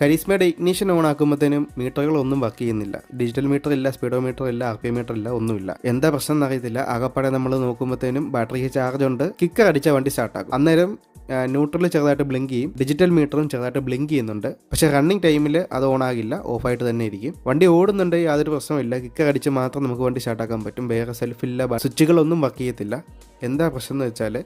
കരിസ്മയുടെ ignition on ആക്കുമ്പോഴത്തേനും മീറ്ററുകളൊന്നും work ചെയ്യുന്നില്ല. Digital metre ഇല്ല, സ്പീഡോ metre ഇല്ല, RPM മീറ്റർ ഇല്ല, ഒന്നുമില്ല. എന്താ പ്രശ്നം എന്നറിയത്തില്ല. ആകപ്പാടെ നമ്മൾ നോക്കുമ്പോഴത്തേനും ബാറ്ററിക്ക് ചാർജ് ഉണ്ട്, കിക്കർ അടിച്ച വണ്ടി സ്റ്റാർട്ടാകും. അന്നേരം ന്യൂട്രൽ ചെറുതായിട്ട് ബ്ലിങ്ക് ചെയ്യും, ഡിജിറ്റൽ മീറ്ററും ചെറുതായിട്ട് ബ്ലിങ്ക് ചെയ്യുന്നുണ്ട്. പക്ഷേ റണ്ണിങ് ടൈമിൽ അത് ഓൺ ആകില്ല, ഓഫായിട്ട് തന്നെ ഇരിക്കും. വണ്ടി ഓടുന്നുണ്ട്, യാതൊരു പ്രശ്നമില്ല. കിക്കർ അടിച്ച് മാത്രം നമുക്ക് വണ്ടി സ്റ്റാർട്ടാക്കാൻ പറ്റും. വേറെ സെൽഫില്ല, സ്വിച്ചുകളൊന്നും വർക്ക് ചെയ്യത്തില്ല. എന്താ പ്രശ്നം എന്ന് വെച്ചാൽ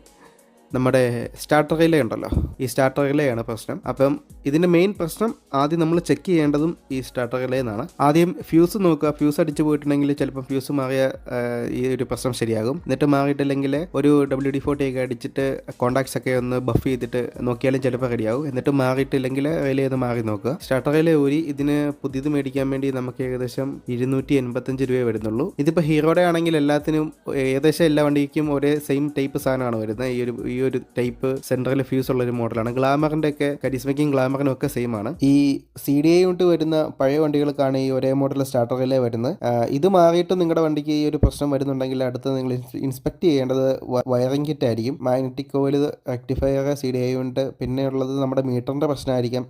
നമ്മുടെ സ്റ്റാർട്ടർ റിലേ ഉണ്ടല്ലോ, ഈ സ്റ്റാർട്ടർ റിലേയാണ് പ്രശ്നം. അപ്പം ഇതിൻ്റെ മെയിൻ പ്രശ്നം ആദ്യം നമ്മൾ ചെക്ക് ചെയ്യേണ്ടതും ഈ സ്റ്റാർട്ടർ റിലേ എന്നാണ്. ആദ്യം ഫ്യൂസ് നോക്കുക. ഫ്യൂസ് അടിച്ച് പോയിട്ടുണ്ടെങ്കിൽ ചിലപ്പോൾ ഫ്യൂസ് മാറിയ ഈ ഒരു പ്രശ്നം ശരിയാകും. എന്നിട്ട് മാറിയിട്ടില്ലെങ്കിൽ ഒരു WD-40 ഒക്കെ അടിച്ചിട്ട് കോൺടാക്ട്സ് ഒക്കെ ഒന്ന് ബഫ് ചെയ്തിട്ട് നോക്കിയാലും ചിലപ്പോൾ റെഡിയാകും. എന്നിട്ട് മാറിയിട്ടില്ലെങ്കിൽ റിലേ ഒന്ന് മാറി നോക്കുക. സ്റ്റാർട്ടർ റിലേ ഇതിന് പുതിയത് മേടിക്കാൻ വേണ്ടി നമുക്ക് ഏകദേശം 285 രൂപയെ വരുന്നുള്ളൂ. ഇതിപ്പോൾ ഹീറോയുടെ ആണെങ്കിൽ എല്ലാത്തിനും ഏകദേശം എല്ലാ വണ്ടിക്കും ഒരേ സെയിം ടൈപ്പ് സാധനമാണ് വരുന്നത്. ഈ ഒരു ടൈപ്പ് സെൻട്രൽ ഫ്യൂസ് ഉള്ള ഒരു മോഡലാണ്. ഗ്ലാമറിന്റെ ഒക്കെ, കരിസ്മയ്ക്കും ഗ്ലാമറിനും ഒക്കെ സെയിം ആണ്. ഈ CDI കൊണ്ട് വരുന്ന പഴയ വണ്ടികൾക്കാണ് ഈ ഒരേ മോഡൽ സ്റ്റാർട്ടർ റിലേ വരുന്നത്. ഇത് മാറിയിട്ട് നിങ്ങളുടെ വണ്ടിക്ക് ഈ ഒരു പ്രശ്നം വരുന്നുണ്ടെങ്കിൽ അടുത്ത് നിങ്ങൾ ഇൻസ്പെക്ട് ചെയ്യേണ്ടത് വയറിംഗ് കിറ്റ് ആയിരിക്കും. മാഗ്നറ്റിക് കോയിൽ, റെക്ടിഫയർ, CDI കൊണ്ട്, പിന്നെ ഉള്ളത് നമ്മുടെ മീറ്ററിന്റെ പ്രശ്നമായിരിക്കാം.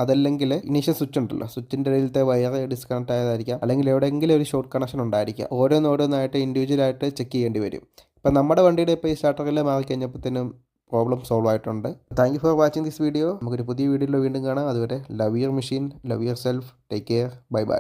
അതല്ലെങ്കിൽ ഇനീഷ്യൽ സ്വിച്ച് ഉണ്ടല്ലോ, സ്വിച്ചിന്റെ ഇടയിലത്തെ വയർ ഡിസ്കണക്ട് ആയതായിരിക്കാം, അല്ലെങ്കിൽ എവിടെയെങ്കിലും ഒരു ഷോർട്ട് കണക്ഷൻ ഉണ്ടായിരിക്കാം. ഓരോന്നോരോന്നായിട്ട് ഇൻഡിവിജ്വൽ ആയിട്ട് ചെക്ക് ചെയ്യേണ്ടി വരും. ഇപ്പം നമ്മുടെ വണ്ടിയുടെ ഇപ്പോൾ ഈ സ്റ്റാർട്ടർ റിലേ മാറിക്കഴിഞ്ഞപ്പോഴത്തേനും പ്രോബ്ലം സോൾവ് ആയിട്ടുണ്ട്. Thank you for watching this video. നമുക്കൊരു പുതിയ വീഡിയോയിൽ വീണ്ടും കാണാം. അതുവരെ love your machine, love your self, take care, bye bye.